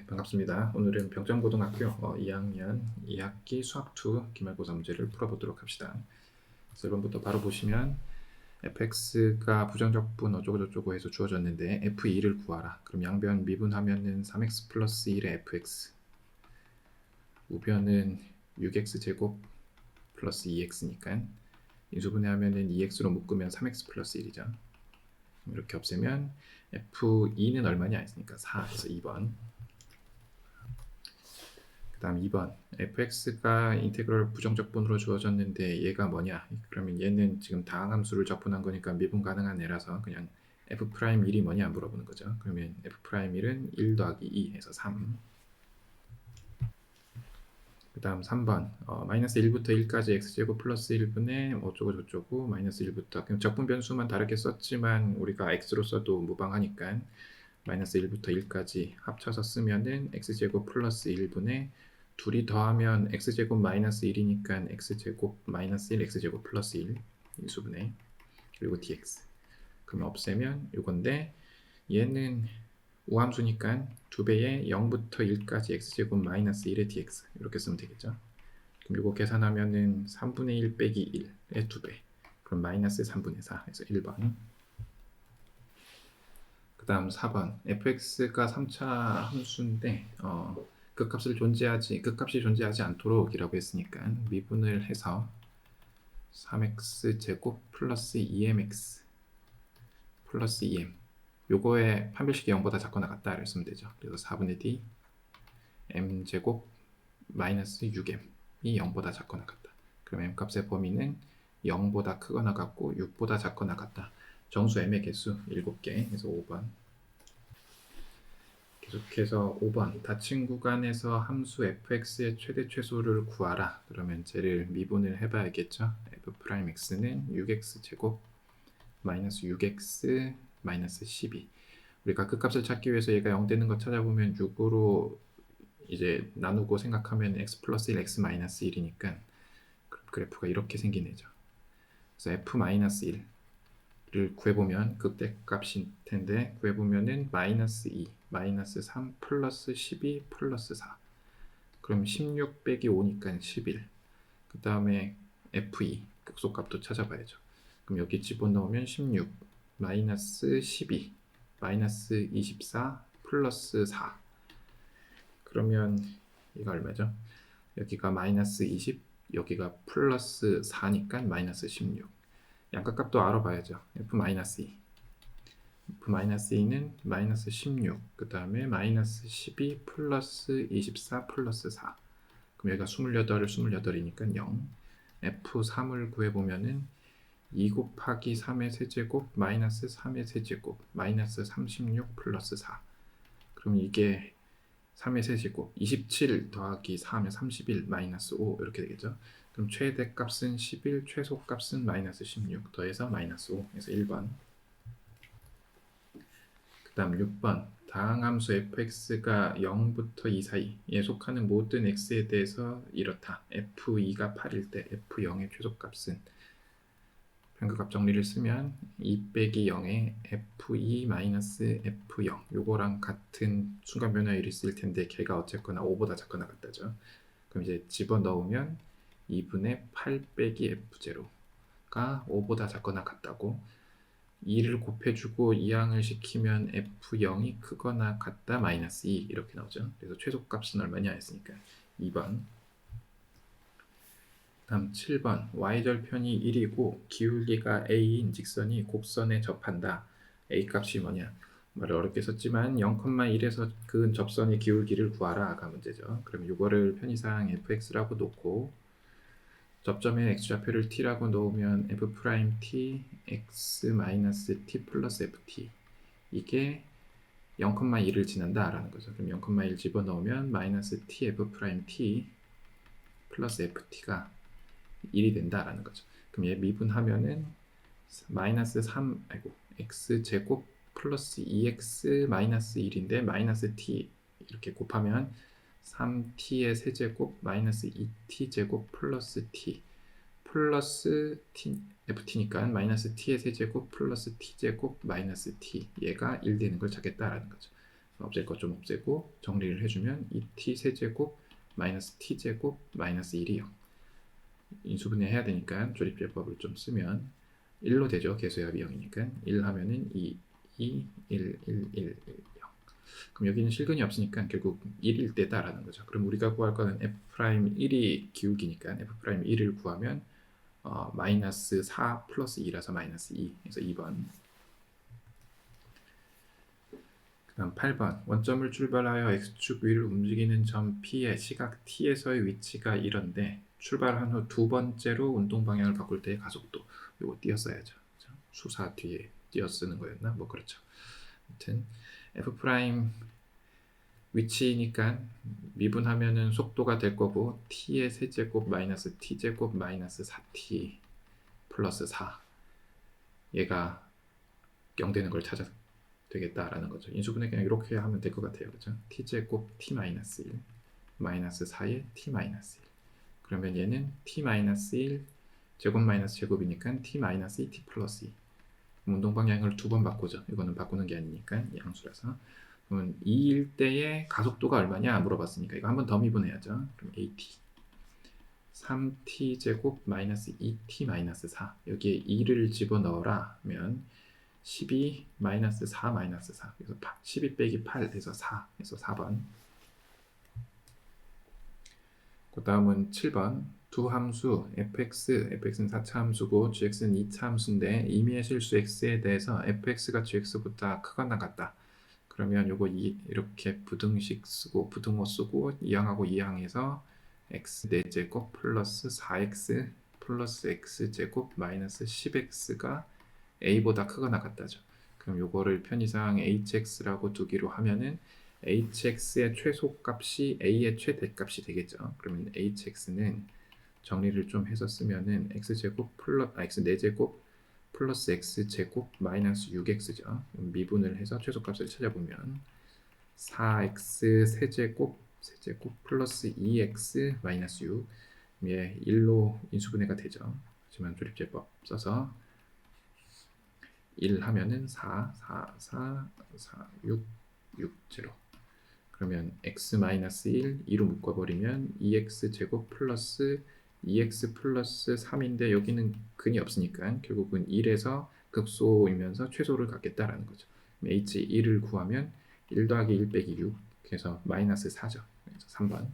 네, 반갑습니다. 오늘은 병정고등학교 2학년 2학기 수학2 기말고사 문제를 풀어보도록 합시다. 그래서 1번부터 바로 보시면 fx가 부정적분 어쩌고저쩌고 해서 주어졌는데 f2를 구하라. 그럼 양변 미분하면은 3x 플러스 1의 fx, 우변은 6x 제곱 플러스 2x니까 인수분해하면은 2x로 묶으면 3x 플러스 1이죠. 이렇게 없애면 f2는 얼마냐 했으니까 4, 그래서 2번. 그 다음 2번 fx가 인테그럴 부정적분으로 주어졌는데 얘가 뭐냐, 그러면 얘는 지금 다항함수를 적분한 거니까 미분 가능한 애라서 그냥 f'1이 뭐냐 물어보는 거죠. 그러면 f'1은 1 더하기 2 해서 3. 그 다음 3번 마이너스 1부터 1까지 x제곱 플러스 1분의 어쩌고 저쩌고 마이너스 1부터 그냥 적분 변수만 다르게 썼지만 우리가 x로 써도 무방하니까 마이너스 1부터 1까지 합쳐서 쓰면은 x제곱 플러스 1분의 둘이 더하면 x제곱 마이너스 1이니까 x제곱 마이너스 1 x제곱 플러스 1 인수분해 그리고 dx. 그럼 없애면 이건데 얘는 우함수니까 2배에 0부터 1까지 x제곱 마이너스 1의 dx 이렇게 쓰면 되겠죠. 그럼 이거 계산하면은 3분의 1 빼기 1의 2배, 그럼 마이너스 3분의 4 해서 1번. 그 다음 4번 fx가 3차 함수인데 극값이 존재하지 않도록 이라고 했으니까 미분을 해서 3x 제곱 플러스 2mx 플러스 2m, 요거의 판별식이 0보다 작거나 같다 이렇게 쓰면 되죠. 그래서 4분의 d m 제곱 마이너스 6m이 0보다 작거나 같다. 그럼 m 값의 범위는 0보다 크거나 같고 6보다 작거나 같다. 정수 m의 개수 7개, 그래서 5번. 계속해서 5번 닫힌 구간에서 함수 fx의 최대 최소를 구하라. 그러면 쟤를 미분을 해봐야겠죠. f'x는 6x 제곱 마이너스 6x 마이너스 12. 우리가 극값을 찾기 위해서 얘가 0 되는 거 찾아보면 6으로 이제 나누고 생각하면 x 플러스 1 x 마이너스 1이니까 그래프가 이렇게 생긴 애죠. 그래서 f 마이너스 1를 구해보면 극대값일 텐데 구해보면은 마이너스 2 마이너스 3 플러스 12 플러스 4, 그럼 16 빼기 5니까 11. 그 다음에 f2 극소값도 찾아봐야죠. 그럼 여기 집어넣으면 16 마이너스 12 마이너스 24 플러스 4, 그러면 이거 얼마죠? 여기가 마이너스 20, 여기가 플러스 4니까 마이너스 16. 양가값도 알아봐야죠. f-2 f-2는 마이너스 16, 그 다음에 마이너스 12 플러스 24 플러스 4, 그럼 여기가 28이니까 0. f3을 구해보면은 2 곱하기 3의 세제곱 마이너스 3의 세제곱 마이너스 36 플러스 4, 그럼 이게 3의 세제곱 27 더하기 4하면 31 마이너스 5 이렇게 되겠죠. 그럼 최대값은 11, 최소값은 마이너스 16 더해서 마이너스 5 해서 1번. 그 다음 6번 다항함수 fx가 0부터 2 사이에 속하는 모든 x에 대해서 이렇다. f2가 8일 때 f0의 최소값은, 평균값 정리를 쓰면 2 빼기 0에 f2 마이너스 f0, 요거랑 같은 순간 변화율이 있을 텐데 걔가 어쨌거나 5보다 작거나 같다죠. 그럼 이제 집어넣으면 2분의 8 빼기 f0가 5보다 작거나 같다고, 2를 곱해주고 이항을 시키면 f0이 크거나 같다 마이너스 2 이렇게 나오죠. 그래서 최소값은 얼마냐 했으니까 2번. 다음 7번 y절편이 1이고 기울기가 a인 직선이 곡선에 접한다. a 값이 뭐냐, 말을 어렵게 썼지만 0,1에서 그 접선의 기울기를 구하라가 문제죠. 그럼 이거를 편의상 fx라고 놓고 접점의 x좌표를 t라고 놓으면 f't x-t 플러스 ft, 이게 0,1을 지난다 라는 거죠. 그럼 0,1 집어넣으면 마이너스 t f't 플러스 ft가 1이 된다라는 거죠. 그럼 얘 미분하면은 마이너스 3 x제곱 플러스 2x 마이너스 1인데 마이너스 t 이렇게 곱하면 3t의 세제곱 마이너스 2t 제곱 플러스 t 플러스 t ft니까 마이너스 t의 세제곱 플러스 t 제곱 마이너스 t, 얘가 1 되는 걸 찾겠다라는 거죠. 없앨 것 좀 없애고 정리를 해주면 2t 세제곱 마이너스 t제곱 마이너스 1이요. 인수분해 해야 되니까 조립제법을 좀 쓰면 1로 되죠. 개수합이 0이니까 1 하면은 2, 2, 1, 1, 1, 0. 그럼 여기는 실근이 없으니까 결국 1일 때다라는 거죠. 그럼 우리가 구할 거는 f'1이 기울기니까 f'1을 구하면 마이너스 4 플러스 2라서 마이너스 2. 그래서 2번. 그 다음 8번. 원점을 출발하여 x축 위를 움직이는 점 P의 시각 T에서의 위치가 이런데 출발한 후 두 번째로 운동 방향을 바꿀 때의 가속도. 이거 띄었어야죠. 수사 뒤에 띄어 쓰는 거였나? 뭐 그렇죠. 아무튼 f' 위치니까 미분하면은 속도가 될 거고 t의 세제곱 마이너스 t제곱 마이너스 4t 플러스 4 얘가 0 되는 걸 찾아 되겠다라는 거죠. 인수분해 그냥 이렇게 하면 될 것 같아요. 그죠? t제곱 t 마이너스 1 마이너스 4의 t 마이너스 1 그러면 얘는 t 마이너스 1 제곱 마이너스 제곱이니까 t 마이너스 2 t 플러스 2 운동 방향을 두 번 바꾸죠. 이거는 바꾸는 게 아니니까 양수라서 그러면 2일 때의 가속도가 얼마냐 물어봤으니까 이거 한 번 더 미분해야죠. 그럼 AT 3t 제곱 마이너스 2t 마이너스 4 여기에 2를 집어넣어라 하면 12 마이너스 4 마이너스 4 그래서 12 빼기 8에서 4 해서 4번. 그 다음은 7번 두 함수 fx는 4차 함수고 gx는 2차 함수인데 임의의 실수 x에 대해서 fx가 gx보다 크거나 같다. 그러면 요거 이렇게 부등식 쓰고 부등호 쓰고 이항하고 이항해서 x 4제곱 플러스 4x 플러스 x제곱 마이너스 10x가 a보다 크거나 같다죠. 그럼 요거를 편의상 hx라고 두기로 하면은 hx의 최소값이 a의 최대값이 되겠죠. 그러면 hx는 정리를 좀 해서 쓰면은 x제곱 플러스 x 4제곱 플러스 x제곱 마이너스 6x죠. 미분을 해서 최소값을 찾아보면 4x 세제곱 플러스 2x 마이너스 6 얘 1로 인수분해가 되죠. 하지만 조립제법 써서 1 하면은 4, 4, 4, 4, 6, 6, 0 그러면 x 마이너스 1, 2로 묶어버리면 2x 제곱 플러스 2x 플러스 3인데 여기는 근이 없으니까 결국은 1에서 극소이면서 최소를 갖겠다라는 거죠. h1을 구하면 1 더하기 1 빼기 6 그래서 마이너스 4죠. 그래서 3번.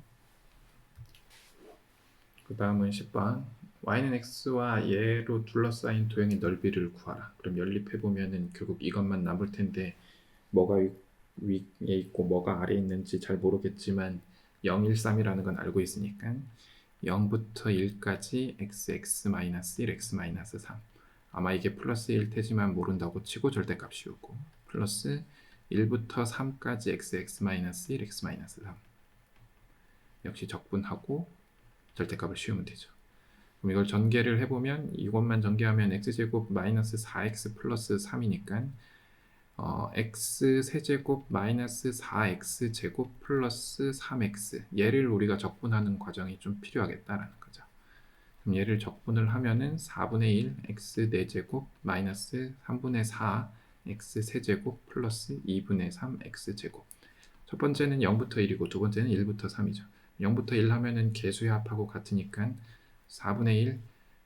그 다음은 10번 y는 x와 얘로 둘러싸인 도형의 넓이를 구하라. 그럼 연립해보면은 결국 이것만 남을 텐데 뭐가 위에 있고 뭐가 아래에 있는지 잘 모르겠지만 0, 1, 3이라는 건 알고 있으니까 0부터 1까지 x-1, x-3 아마 이게 플러스 1 테지만 모른다고 치고 절대값 씌우고 플러스 1부터 3까지 x-1, x-3 역시 적분하고 절대값을 씌우면 되죠. 그럼 이걸 전개를 해보면 이것만 전개하면 x제곱 마이너스 4x 플러스 3이니까 x 세제곱 마이너스 4x 제곱 플러스 3x 얘를 우리가 적분하는 과정이 좀 필요하겠다라는 거죠. 그럼 얘를 적분을 하면은 4분의 1 x 4제곱 마이너스 3분의 4 x 세제곱 플러스 2분의 3 x 제곱 첫 번째는 0부터 1이고 두 번째는 1부터 3이죠. 0부터 1 하면은 개수의 합하고 같으니까 4분의 1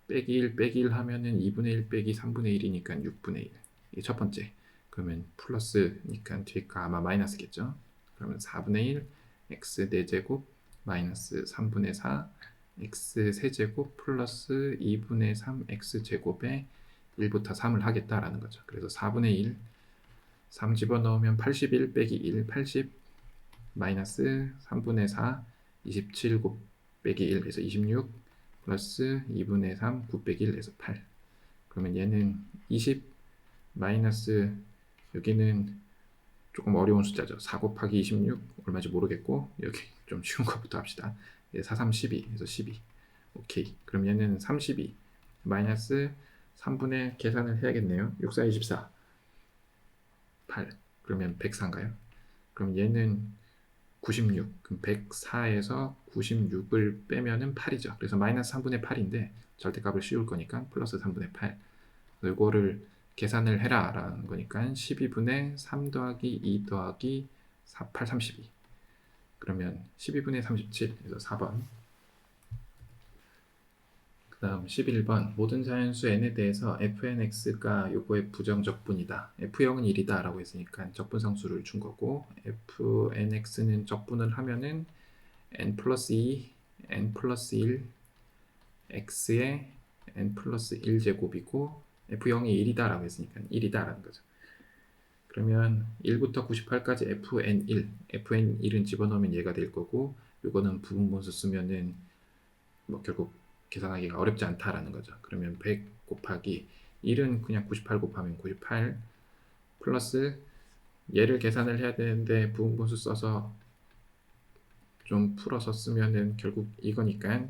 빼기 1 빼기 1 하면은 2분의 1 빼기 3분의 1이니까 6분의 1 이게 첫 번째. 그러면 플러스니까 뒤가 아마 마이너스겠죠. 그러면 4분의 1 x 4제곱 마이너스 3분의 4 x 세제곱 플러스 2분의 3 x 제곱에 1부터 3을 하겠다라는 거죠. 그래서 4분의 1 3 집어넣으면 81 빼기 1 80 마이너스 3분의 4 27 곱 빼기 1 그래서 26 플러스 2분의 3 9 빼기 1 해서 8 그러면 얘는 20 마이너스 여기는 조금 어려운 숫자죠. 4 곱하기 26 얼마인지 모르겠고 여기 좀 쉬운 것부터 합시다. 4, 3, 12 해서 12 오케이. 그럼 얘는 32 마이너스 3분의 계산을 해야겠네요. 6, 4, 24 8 그러면 104인가요? 그럼 얘는 96 그럼 104에서 96을 빼면은 8이죠. 그래서 마이너스 3분의 8인데 절대값을 씌울 거니까 플러스 3분의 8 이거를 계산을 해라 라는 거니까 12분의 3 더하기 2 더하기 4, 8, 32. 그러면 12분의 37, 그래서 4번. 그 다음 11번. 모든 자연수 n에 대해서 fnx가 요거의 부정적분이다. f0은 1이다 라고 했으니까 적분상수를 준 거고, fnx는 적분을 하면은 n 플러스 2, n 플러스 1, x의 n 플러스 1제곱이고 f0이 1이다 라고 했으니까 1이다 라는 거죠. 그러면 1부터 98까지 fn1, fn1은 집어넣으면 얘가 될 거고, 이거는 부분분수 쓰면은 뭐 결국 계산하기가 어렵지 않다라는 거죠. 그러면 100 곱하기 1은 그냥 98 곱하면 98 플러스 얘를 계산을 해야 되는데 부분분수 써서 좀 풀어서 쓰면은 결국 이거니까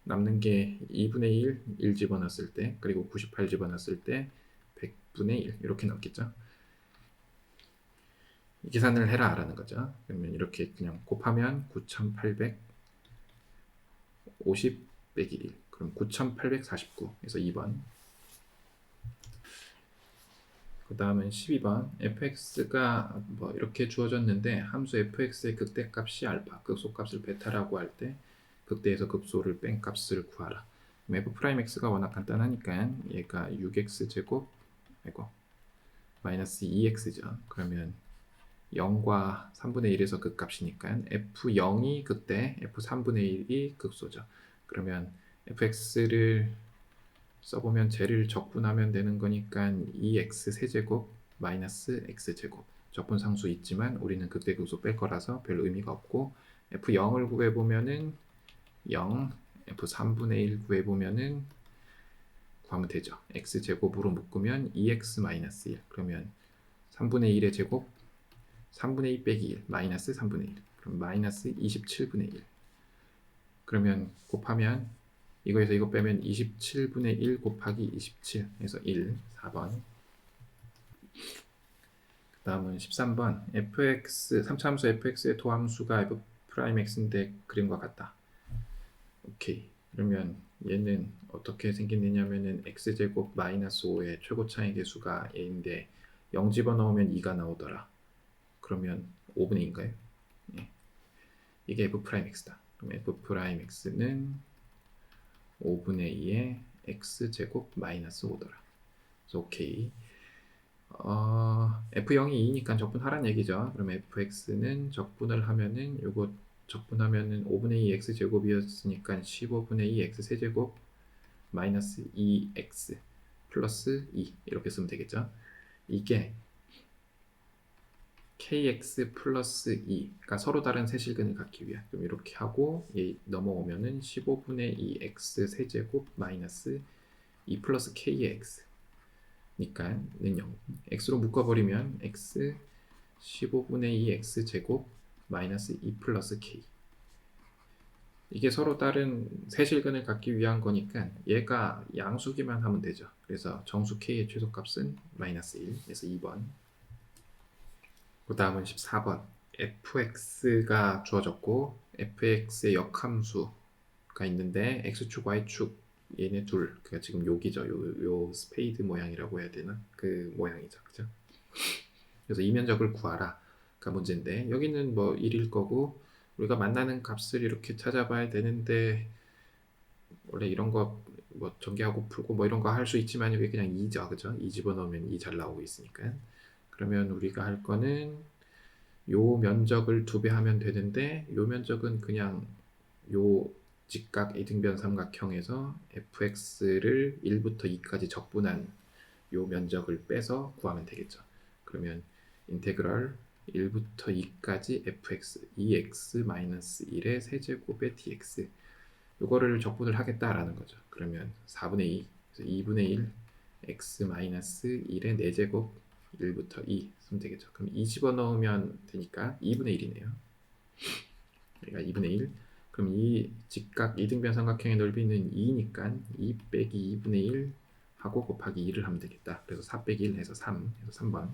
남는 게 2분의 1 집어넣었을 때, 그리고 98 집어넣었을 때 100분의 1 이렇게 남겠죠. 계산을 해라 라는 거죠. 그러면 이렇게 그냥 곱하면 9850 빼기 1, 그럼 9849, 그래서 2번. 그 다음은 12번. fx가 뭐 이렇게 주어졌는데 함수 fx의 극대값이 알파, 극소값을 베타라고 할 때 극대에서 극소를 뺀 값을 구하라. f'x가 워낙 간단하니까 얘가 6x 제곱 마이너스 2x죠. 그러면 0과 3분의 1에서 극값이니까 f0이 극대, f3분의 1이 극소죠. 그러면 fx를 써보면 쟤를 적분하면 되는 거니까 2x 세제곱 마이너스 x제곱. 적분상수 있지만 우리는 극대 극소 뺄 거라서 별 의미가 없고, f0을 구해보면은 0, f3분의 1 구해보면은 구하면 되죠. x제곱으로 묶으면 2x 마이너스 1. 그러면 3분의 1의 제곱 3분의 2 빼기 1 마이너스 3분의 1. 그럼 마이너스 27분의 1. 그러면 곱하면 이거에서 이거 빼면 27분의 1 곱하기 27 해서 1, 4번. 그 다음은 13번. fx, 3차함수 fx의 도함수가 f'x인데 그림과 같다. 오케이. 그러면 얘는 어떻게 생겼느냐면은 x제곱 마이너스 5의 최고차의 개수가 a인데 0 집어넣으면 2가 나오더라. 그러면 5분의 2인가요? 예. 이게 f'x다. 그럼 f'x는 5분의 2의 x제곱 마이너스 5더라. 그래서 오케이. f0이 2니까 적분하란 얘기죠. 그럼 fx는 적분을 하면은 요거 적분하면은 5분의 2 x제곱이었으니까 15분의 2 x세제곱 마이너스 2x 플러스 2 이렇게 쓰면 되겠죠. 이게 kx 플러스 2가 서로 다른 세실근을 갖기 위해 좀 이렇게 하고 얘 넘어오면은 15분의 2 x 세제곱 마이너스 2 플러스 kx 니까 는 0. x로 묶어버리면 x 15분의 2 x 제곱 마이너스 2 플러스 k. 이게 서로 다른 세실근을 갖기 위한 거니까 얘가 양수기만 하면 되죠. 그래서 정수 k의 최소값은 마이너스 1. 그래서 2번. 그 다음은 14번. fx가 주어졌고 fx의 역함수가 있는데 x축, y축 얘네 둘, 그러니까 지금 여기죠. 요 스페이드 모양이라고 해야 되나? 그 모양이죠. 그죠? 그래서 이 면적을 구하라가 문제인데 여기는 뭐 1일 거고 우리가 만나는 값을 이렇게 찾아봐야 되는데 원래 이런 거 뭐 전개하고 풀고 뭐 이런 거 할 수 있지만 여기 그냥 2죠. 그죠? 2 집어넣으면 2 잘 나오고 있으니까. 그러면 우리가 할 거는 요 면적을 2배 하면 되는데 요 면적은 그냥 요 직각 이등변 삼각형에서 fx를 1부터 2까지 적분한 요 면적을 빼서 구하면 되겠죠. 그러면 인테그럴 1부터 2까지 fx 2x-1의 세제곱의 dx 요거를 적분을 하겠다라는 거죠. 그러면 4분의 2, 그래서 2분의 1 x-1의 4제곱 1부터 2 쓰면 되겠죠. 그럼 2 집어넣으면 되니까 2분의 1이네요. 그러니까 2분의 1. 그럼 이 직각 이등변 삼각형의 넓이는 2니까 2 빼기 2분의 1 하고 곱하기 2를 하면 되겠다. 그래서 4 빼기 1 해서 3. 그래서 3번.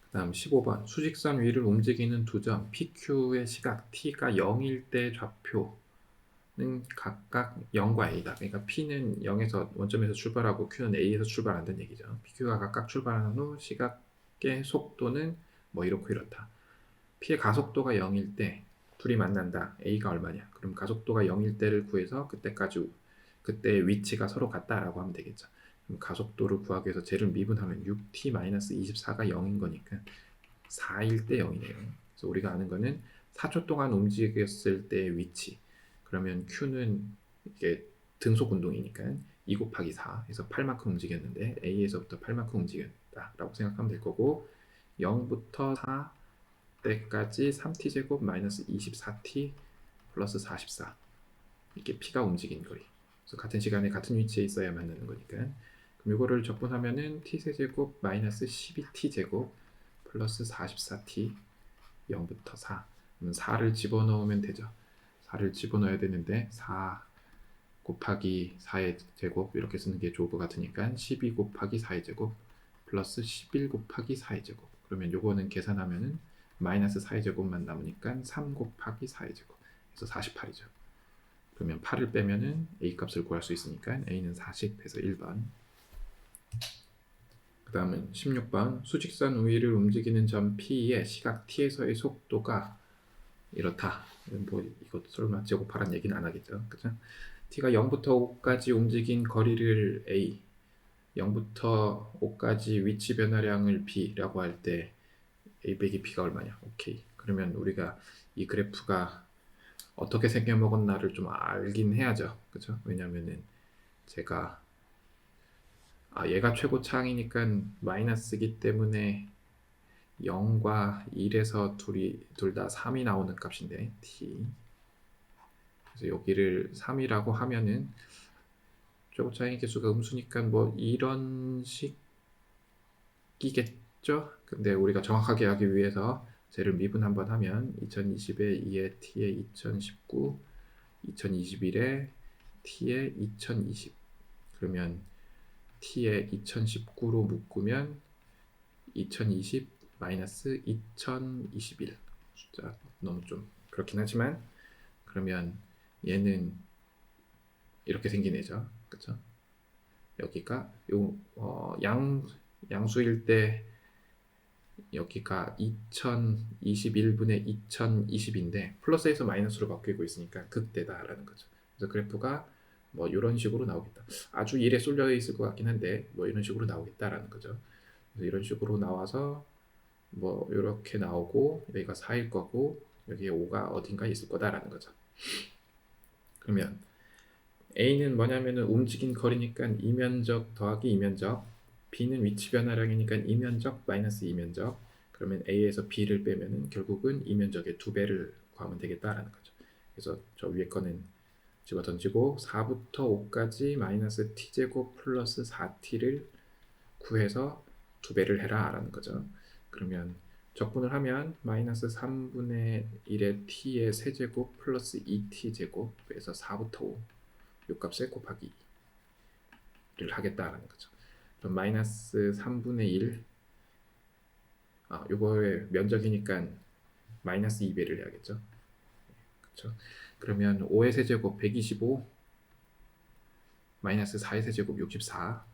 그 다음 15번. 수직선 위를 움직이는 두 점 PQ의 시각 T가 0일 때 좌표는 각각 0과 A다. 그러니까 P는 0에서 원점에서 출발하고 Q는 A에서 출발한다는 얘기죠. PQ가 각각 출발한 후 시각의 속도는 뭐 이렇고 이렇다. P의 가속도가 0일 때 둘이 만난다. A가 얼마냐? 그럼 가속도가 0일 때를 구해서 그때 위치가 서로 같다라고 하면 되겠죠. 그럼 가속도를 구하기 위해서 쟤를 미분하면 6t-24가 0인 거니까 4일 때 0이네요. 그래서 우리가 아는 거는 4초 동안 움직였을 때의 위치. 그러면 Q는 이게 등속 운동이니까 2 곱하기 4 해서 8만큼 움직였는데 A에서부터 8만큼 움직였다라고 생각하면 될 거고 0부터 4 때까지 3t제곱 마이너스 24t 플러스 44 이게 P가 움직인 거리. 그래서 같은 시간에 같은 위치에 있어야 만드는 거니까 그럼 이거를 적분하면은 t세제곱 마이너스 12t제곱 플러스 44t 0부터 4 그럼 4를 집어넣으면 되죠. 4를 집어넣어야 되는데 4 곱하기 4의 제곱 이렇게 쓰는 게 좋을 것 같으니까 12 곱하기 4의 제곱 플러스 11 곱하기 4의 제곱 그러면 요거는 계산하면은 마이너스 4의 제곱만 남으니까 3 곱하기 4의 제곱 그래서 48이죠. 그러면 8을 빼면은 A 값을 구할 수 있으니까 A는 40 해서 1번. 그 다음은 16번 수직선 위를 움직이는 점 P의 시각 T에서의 속도가 이렇다. 뭐 이것도 설마 제곱하란 얘기는 안 하겠죠. 그죠? T가 0부터 5까지 움직인 거리를 A 0부터 5까지 위치 변화량을 B라고 할 때 A 빼기 B가 얼마냐? 오케이. 그러면 우리가 이 그래프가 어떻게 생겨먹었나를 좀 알긴 해야죠. 그죠? 왜냐면은 제가 얘가 최고차항이니까 마이너스이기 때문에 0과 1에서 둘 다 3이 나오는 값인데 t 그래서 여기를 3이라고 하면은 최고차항의 개수가 음수니까 뭐 이런 식이겠죠? 근데 우리가 정확하게 하기 위해서 쟤를 미분 한번 하면 2020에 2에 t에 2019 2021에 t에 2020 그러면 t에 2019로 묶으면 2020 마이너스 2021 숫자 너무 좀 그렇긴 하지만 그러면 얘는 이렇게 생긴 애죠. 그쵸? 여기가 양수일 때 여기가 2021분의 2020인데 플러스에서 마이너스로 바뀌고 있으니까 극대다라는 거죠. 그래서 그래프가 뭐 이런 식으로 나오겠다. 아주 1에 쏠려 있을 것 같긴 한데 뭐 이런 식으로 나오겠다라는 거죠. 그래서 이런 식으로 나와서 뭐 이렇게 나오고 여기가 4일 거고 여기에 5가 어딘가 있을 거다라는 거죠. 그러면 A는 뭐냐면은 움직인 거리니까 이면적 더하기 이면적 B는 위치 변화량이니까 이면적 마이너스 이면적 그러면 A에서 B를 빼면은 결국은 이면적의 2배를 구하면 되겠다라는 거죠. 그래서 저 위에 거는 집어 던지고 4부터 5까지 마이너스 t제곱 플러스 4t를 구해서 2배를 해라 라는 거죠. 그러면 적분을 하면 마이너스 3분의 1의 t의 세제곱 플러스 2t제곱에서 4부터 5 요 값에 곱하기 2를 하겠다라는 거죠. 그럼 마이너스 3분의 1 요거의 면적이니까 마이너스 2배를 해야겠죠. 그렇죠? 그러면 5의 세제곱 125 마이너스 4의 세제곱 64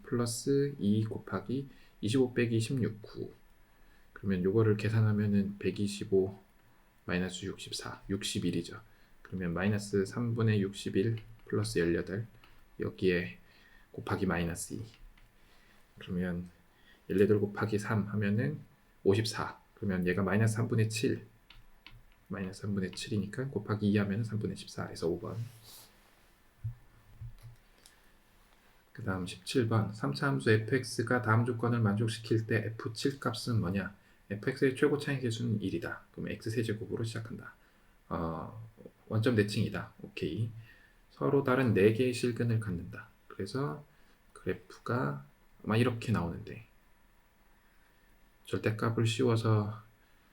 플러스 2 곱하기 25 빼기 16 9 그러면 요거를 계산하면은 125 마이너스 64 61이죠. 그러면 마이너스 3분의 61 플러스 18 여기에 곱하기 마이너스 2 그러면 18 곱하기 3 하면은 54 그러면 얘가 마이너스 3분의 7 마이너스 3분의 7이니까 곱하기 2 하면 3분의 14에서 5번. 그 다음 17번 3차 함수 fx가 다음 조건을 만족시킬 때 f7 값은 뭐냐? fx의 최고 차이 계수는 1이다. 그럼 x세제곱으로 시작한다. 원점 대칭이다. 오케이. 서로 다른 4개의 실근을 갖는다. 그래서 그래프가 아마 이렇게 나오는데 절대값을 씌워서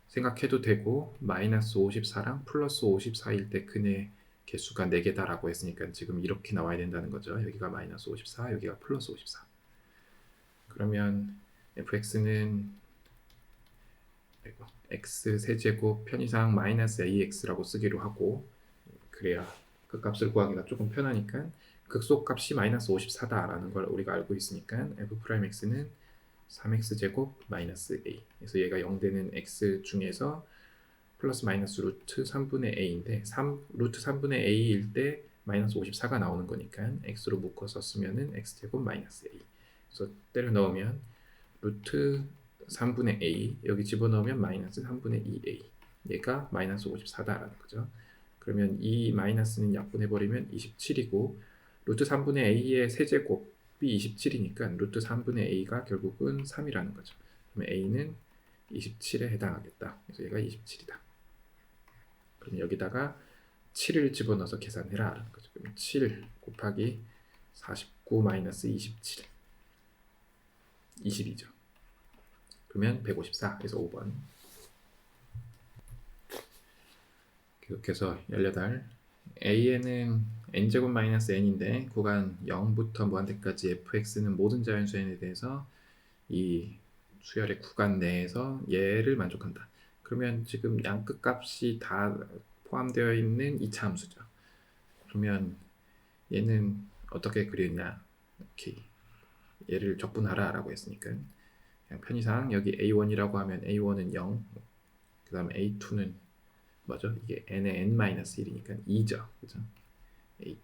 생각해도 되고 마이너스 54랑 플러스 54일 때 근의 개수가 4개다라고 했으니까 지금 이렇게 나와야 된다는 거죠. 여기가 마이너스 54, 여기가 플러스 54. 그러면 fx는 x세제곱 편의상 마이너스 ax라고 쓰기로 하고 그래야 그 값을 구하기가 조금 편하니까 극소값이 마이너스 54다라는 걸 우리가 알고 있으니까 f'x는 3x제곱 마이너스 a. 그래서 얘가 0되는 x 중에서 플러스 마이너스 루트 3분의 a인데 루트 3분의 a일 때 마이너스 54가 나오는 거니까 x로 묶어서 쓰면은 x제곱 마이너스 a. 그래서 때려 넣으면 루트 3분의 a 여기 집어넣으면 마이너스 3분의 2a. 얘가 마이너스 54다라는 거죠. 그러면 이 마이너스는 약분해버리면 27이고 루트 3분의 a의 세제곱이 27이니까 루트 3분의 a가 결국은 3이라는 거죠. 그러면 a는 27에 해당하겠다. 그래서 얘가 27이다. 그럼 여기다가 7을 집어넣어서 계산해라 라는 거죠. 그럼 7 곱하기 49 마이너스 27 22죠. 그러면 154. 그래서 5번. 계속해서 18. a는 n제곱 마이너스 n인데 구간 0부터 무한대까지 fx는 모든 자연수 n에 대해서 이 수열의 구간 내에서 얘를 만족한다. 그러면 지금 양끝 값이 다 포함되어 있는 이차 함수죠. 그러면 얘는 어떻게 그렸냐? 오케이. 얘를 적분하라 라고 했으니까 그냥 편의상 여기 a1이라고 하면 a1은 0, 그 다음 a2는 뭐죠? 이게 n의 n-1이니까 2죠. 그죠? a2.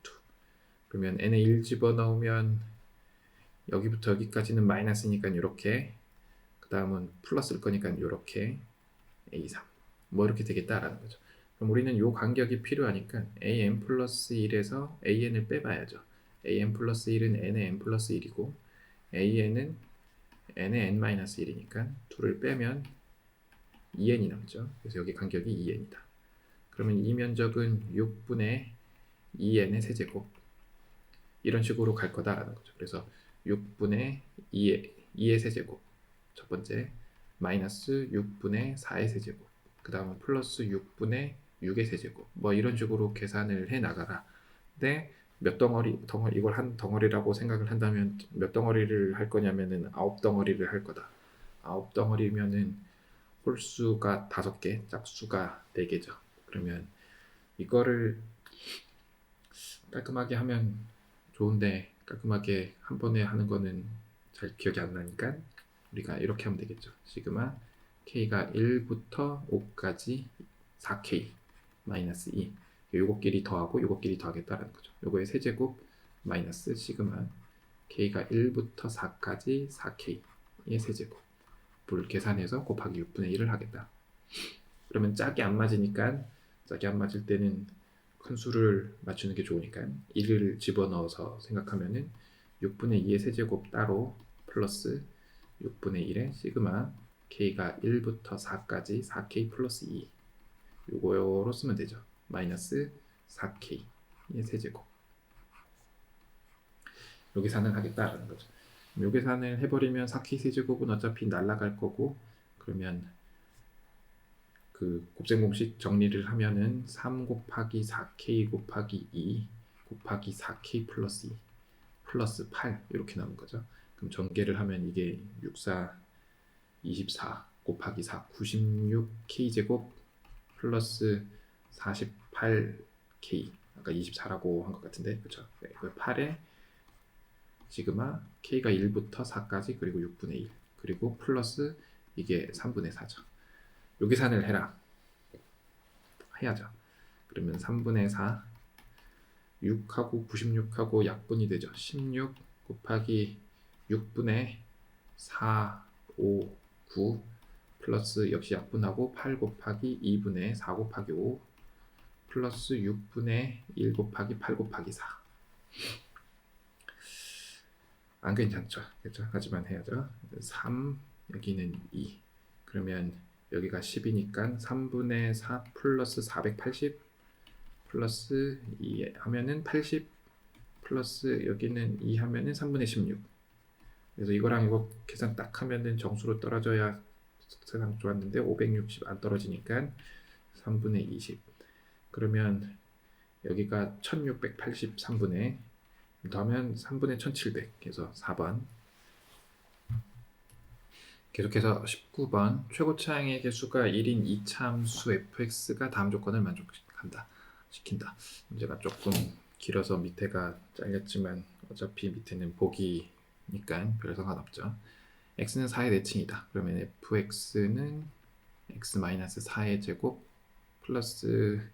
그러면 n에 1 집어넣으면 여기부터 여기까지는 마이너스니까 이렇게, 그 다음은 플러스일 거니까 이렇게 a3 뭐 이렇게 되겠다라는 거죠. 그럼 우리는 요 간격이 필요하니까 an 플러스 1에서 an을 빼봐야죠. an 플러스 1은 n의 n 플러스 1이고 an은 n의 n-1이니까 2를 빼면 2n이 남죠. 그래서 여기 간격이 2n이다. 그러면 이 면적은 6분의 2n의 세제곱 이런 식으로 갈 거다라는 거죠. 그래서 6분의 2의 세제곱 첫 번째 마이너스 6분의 4의 세제곱 그 다음은 플러스 6분의 6의 세제곱 뭐 이런 식으로 계산을 해 나가라. 근데 몇 덩어리 이걸 한 덩어리라고 생각을 한다면 몇 덩어리를 할 거냐면은 9덩어리를 할 거다. 9덩어리면은 홀수가 5개, 짝수가 4개죠. 그러면 이거를 깔끔하게 하면 좋은데 깔끔하게 한 번에 하는 거는 잘 기억이 안 나니까 우리가 이렇게 하면 되겠죠. 시그마 k가 1부터 5까지 4k 마이너스 2 요거끼리 더하고 요거끼리 더하겠다라는 거죠. 요거의 세제곱 마이너스 시그마 k가 1부터 4까지 4k의 세제곱 를 계산해서 곱하기 6분의 1을 하겠다. 그러면 짝이 안 맞으니까 짝이 안 맞을 때는 큰 수를 맞추는 게 좋으니까 1을 집어넣어서 생각하면은 6분의 2의 세제곱 따로 플러스 6분의 1의 시그마 k가 1부터 4까지 4k 플러스 2 요거로 쓰면 되죠. 마이너스 4k의 세제곱 요 계산을 하겠다라는 거죠. 요 계산을 해버리면 4k 세제곱은 어차피 날아갈 거고 그러면 그 곱셈 공식 정리를 하면은 3 곱하기 4k 곱하기 2 곱하기 4k 플러스 2 플러스 8 이렇게 나온 거죠. 그럼 전개를 하면 이게 64 24 곱하기 4 96k 제곱 플러스 48k 아까 24라고 한 것 같은데 그렇죠? 네, 그 8에 시그마 k가 1부터 4까지 그리고 6분의 1 그리고 플러스 이게 3분의 4죠. 요 계산을 해야죠. 그러면 3분의 4 6하고 96하고 약분이 되죠. 16 곱하기 6분의 4 5 9 플러스 역시 약분하고 8 곱하기 2분의 4 곱하기 5 플러스 6분의 1 곱하기 8 곱하기 4 안 괜찮죠. 그렇죠? 하지만 해야죠. 3 여기는 2 그러면 여기가 10이니까 3분의 4 플러스 480 플러스 2 하면은 80 플러스 여기는 2 하면은 3분의 16 그래서 이거랑 이거 계산 딱 하면은 정수로 떨어져야 세상 좋았는데 560 안 떨어지니까 3분의 20 그러면 여기가 1683분의 더하면 3분의 1700 그래서 4번 계속해서 19번 최고차항의 개수가 1인 이차함수 fx가 다음 조건을 만족한다 시킨다. 문제가 조금 길어서 밑에가 잘렸지만 어차피 밑에는 보기니까 별 상관없죠. x는 4의 대칭이다. 그러면 fx는 x-4의 제곱 플러스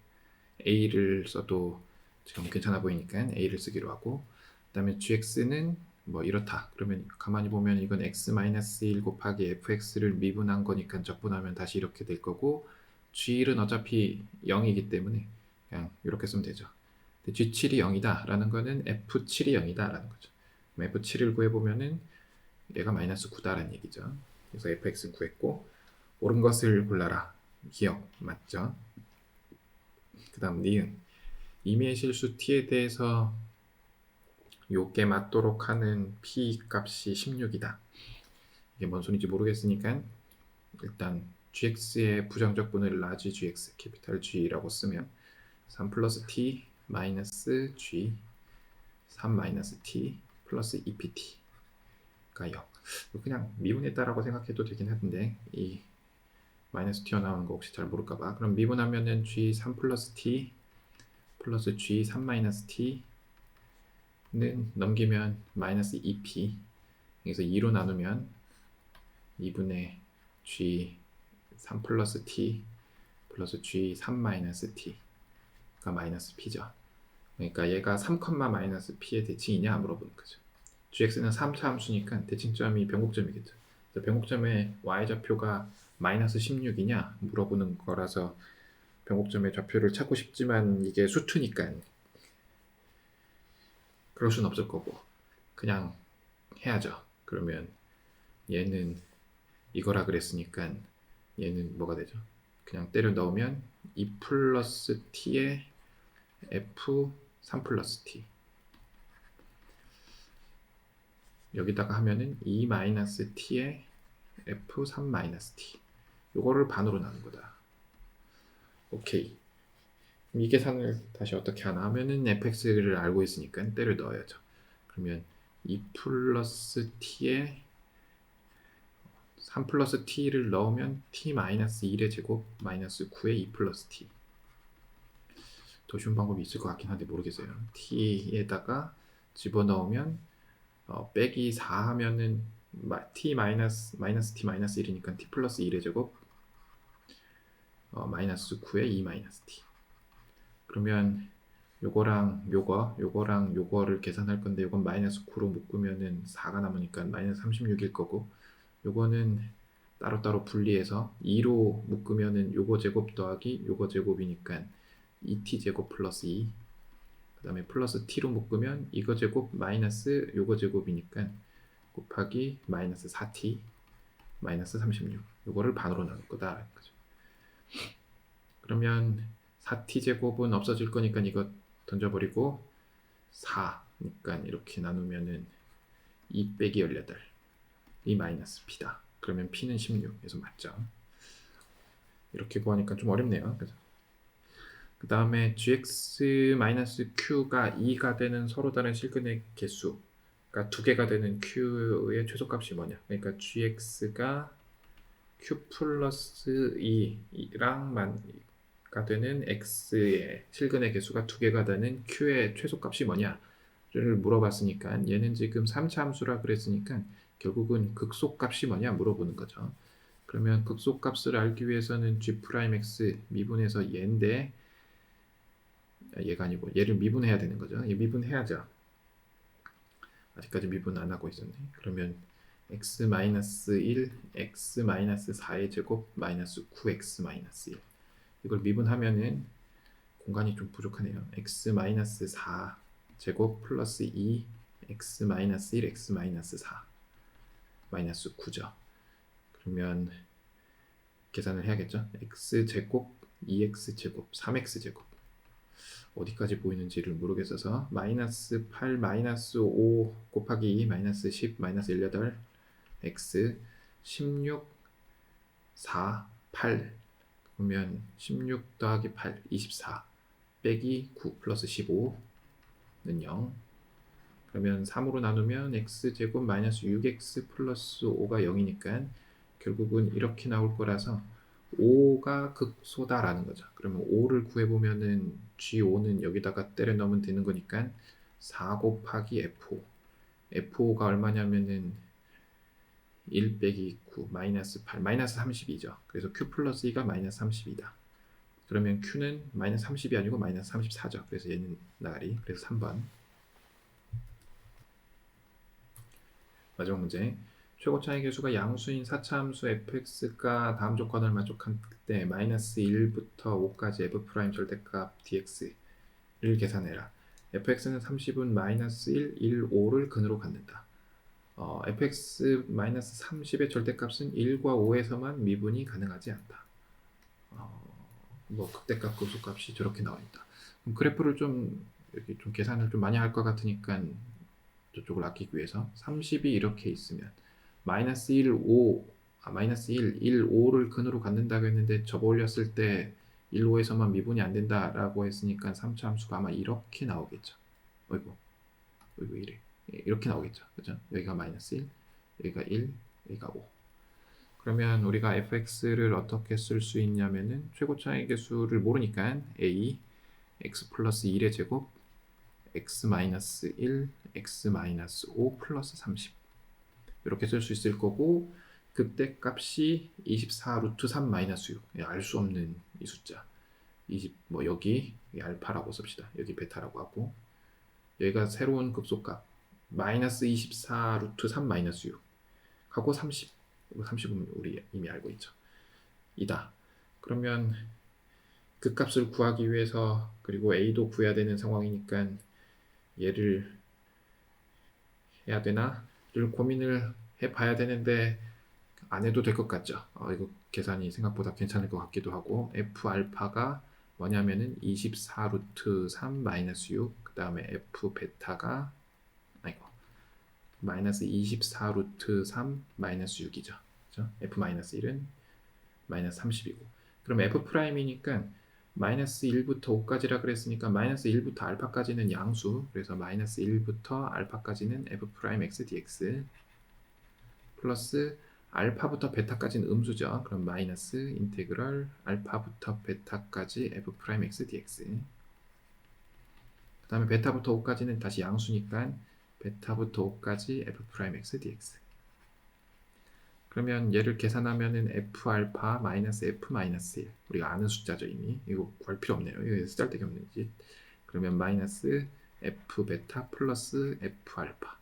a를 써도 지금 괜찮아 보이니까 a를 쓰기로 하고, 그 다음에 gx는 뭐 이렇다. 그러면 가만히 보면 이건 x-1 곱하기 fx를 미분한 거니까 적분하면 다시 이렇게 될 거고, g1은 어차피 0이기 때문에 그냥 이렇게 쓰면 되죠. G7이 0이다 라는 거는 F7이 0이다 라는 거죠. F7을 구해보면은 얘가 마이너스 9다 라는 얘기죠. 그래서 fx는 구했고, 옳은 것을 골라라. 기억 맞죠? 그 다음 니은, 임의의 실수 t에 대해서 요게 맞도록 하는 p 값이 16이다. 이게 뭔 소리인지 모르겠으니까 일단 gx의 부정적분을 large gx, 캐피탈 G라고 쓰면 3 플러스 t 마이너스 g 3 마이너스 t 플러스 2pt가 0. 그냥 미분했다라고 생각해도 되긴 하던데 이 마이너스 튀어나오는 거 혹시 잘 모를까봐. 그럼 미분하면은 g 3 플러스 t 플러스 g 3 마이너스 t는 넘기면 마이너스 2p, 여기서 2로 나누면 2분의 g 3 플러스 t 플러스 g 3 마이너스 t가 마이너스 p죠. 그러니까 얘가 3, 마이너스 p의 대칭이냐 물어보는 거죠. gx는 3차 함수니까 대칭점이 변곡점이겠죠. 그래서 변곡점의 y좌표가 마이너스 16이냐 물어보는 거라서 변곡점의 좌표를 찾고 싶지만 이게 수투니까 그럴 수는 없을 거고 그냥 해야죠. 그러면 얘는 이거라 그랬으니까 얘는 뭐가 되죠? 그냥 때려 넣으면 2 플러스 t의 f 3 플러스 t, 여기다가 하면은 2 마이너스 t의 f 3 마이너스 t, 이거를 반으로 나눈 거다. 오케이. 이 계산을 다시 어떻게 하나 하면은 fx를 알고 있으니까 때려 넣어야죠. 그러면 2 플러스 t에 3 플러스 t를 넣으면 t 마이너스 1의 제곱 마이너스 9의 2 플러스 t. 더 쉬운 방법이 있을 것 같긴 한데 모르겠어요. t에다가 집어넣으면 빼기 4 하면은 t 마이너스 t 마이너스 1이니까 t 플러스 1의 제곱 마이너스 9의 2 마이너스 t. 그러면 요거랑 요거랑 요거를 계산할 건데 요건 마이너스 9로 묶으면은 4가 남으니까 마이너스 36일 거고, 요거는 따로따로 분리해서 2로 묶으면은 요거 제곱 더하기 요거 제곱이니까 2t 제곱 플러스 2, 그 다음에 플러스 t로 묶으면 이거 제곱 마이너스 요거 제곱이니까 곱하기 마이너스 4t 마이너스 36, 요거를 반으로 나눌 거다. 그러면 4t 제곱은 없어질 거니까 이거 던져버리고 4니까 이렇게 나누면은 2 빼기 18이 마이너스 p다. 그러면 p는 16, 그래서 맞죠. 이렇게 구하니까 좀 어렵네요. 그 다음에 gx-q가 2가 되는 서로 다른 실근의 개수가 2개가 되는 q의 최소값이 뭐냐. 그러니까 gx가 q 플러스 2랑 가 되는 x의 실근의 개수가 2개가 되는 q의 최소값이 뭐냐를 물어봤으니까 얘는 지금 3차 함수라 그랬으니까 결국은 극소값이 뭐냐 물어보는 거죠. 그러면 극소값을 알기 위해서는 g'x 미분해서 얘인데 얘가 아니고 얘를 미분해야 되는 거죠. 얘 미분해야죠. 아직까지 미분 안 하고 있었네. 그러면 x-1, x-4의 제곱 마이너스 9x-1, 이걸 미분하면은 공간이 좀 부족하네요. x-4 제곱 플러스 2 x-1 x-4 마이너스 9죠. 그러면 계산을 해야겠죠. x제곱 2x제곱 3x제곱 어디까지 보이는지를 모르겠어서 마이너스 8 마이너스 5 곱하기 2 마이너스 10 마이너스 18 x 16 4 8, 그러면 16 더하기 8 24 빼기 9 플러스 15는 0. 그러면 3으로 나누면 x제곱 마이너스 6x 플러스 5가 0이니까 결국은 이렇게 나올 거라서 5가 극소다라는 거죠. 그러면 5를 구해보면은 G5는 여기다가 때려 넣으면 되는 거니까 4 곱하기 F5. F5가 얼마냐면은 1 빼기 9 마이너스 8 마이너스 32죠. 그래서 q 플러스 2가 마이너스 32다. 그러면 q는 마이너스 30이 아니고 마이너스 34죠. 그래서 얘는 나가리. 그래서 3번. 마지막 문제. 최고 차이 계수가 양수인 4차 함수 fx가 다음 조건을 만족할 때 마이너스 1부터 5까지 f' 절대값 dx를 계산해라. fx는 30은 마이너스 1, 1, 5를 근으로 갖는다. fx 마이너스 30의 절대값은 1과 5에서만 미분이 가능하지 않다. 뭐 극대값, 극소값이 저렇게 나와 있다. 그럼 그래프를 좀 이렇게 좀 계산을 좀 많이 할 것 같으니까 저쪽을 아끼기 위해서 30이 이렇게 있으면 마이너스 1, 5, 마이너스 1, 1, 5를 근으로 갖는다고 했는데 접어 올렸을 때 1, 5에서만 미분이 안 된다라고 했으니까 3차 함수가 아마 이렇게 나오겠죠. 어이구 이래. 이렇게 나오겠죠. 그죠? 여기가 마이너스 1, 여기가 1, 여기가 5. 그러면 우리가 fx를 어떻게 쓸 수 있냐면은 최고 차이 계수를 모르니까 a x 플러스 1의 제곱 x 마이너스 1, x 마이너스 5 플러스 30 이렇게 쓸 수 있을 거고 그때 값이 24 루트 3 마이너스 6 알 수 없는 이 숫자 20 뭐 여기 알파라고 씁시다. 여기 베타라고 하고 여기가 새로운 급소값 마이너스 24 루트 3 마이너스 6 하고 30 30은 우리 이미 알고 있죠. 이다. 그러면 그 값을 구하기 위해서 그리고 a도 구해야 되는 상황이니까 얘를 해야 되나를 고민을 해봐야 되는데 안 해도 될 것 같죠. 이거 계산이 생각보다 괜찮을 것 같기도 하고 f 알파가 뭐냐면은 24 루트 3 마이너스 6 그 다음에 f 베타가 마이너스 24 루트 3 마이너스 6이죠. 그렇죠? f 마이너스 1은 마이너스 30이고 그럼 f 프라임이니까 마이너스 1부터 5까지라 그랬으니까 마이너스 1부터 알파까지는 양수 그래서 마이너스 1부터 알파까지는 f 프라임 x dx 플러스 알파부터 베타까지는 음수죠. 그럼 마이너스 인테그럴 알파부터 베타까지 f 프라임 x dx 그 다음에 베타부터 5까지는 다시 양수니까 베타부터 5까지 f 프라임 x dx 그러면 얘를 계산하면은 f 알파 마이너스 f 마이너스 1 우리가 아는 숫자죠 이미 이거 구할 필요 없네요. 이거 쓰잘데기 없는 짓. 그러면 마이너스 f 베타 플러스 f 알파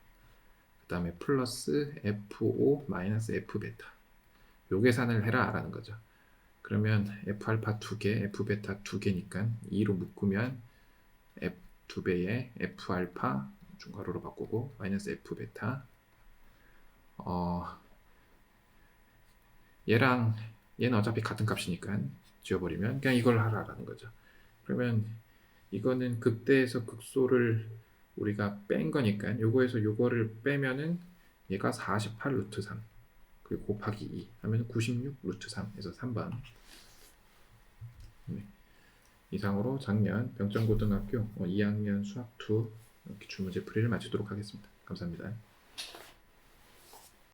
그 다음에 플러스 f5 마이너스 f 베타 요 계산을 해라 라는 거죠. 그러면 f 알파 2개 f 베타 2개니까 2로 묶으면 f 2배의 f 알파 중괄호로 바꾸고 마이너스 f 베타 얘랑 얘는 어차피 같은 값이니까 지워버리면 그냥 이걸 하라라는 거죠. 그러면 이거는 극대에서 극소를 우리가 뺀 거니까 요거에서 요거를 빼면은 얘가 48 루트 3 그리고 곱하기 2 하면 96 루트 3에서 3번. 네. 이상으로 작년 병정고등학교 2학년 수학 2 이렇게 주문제 풀이를 마치도록 하겠습니다. 감사합니다.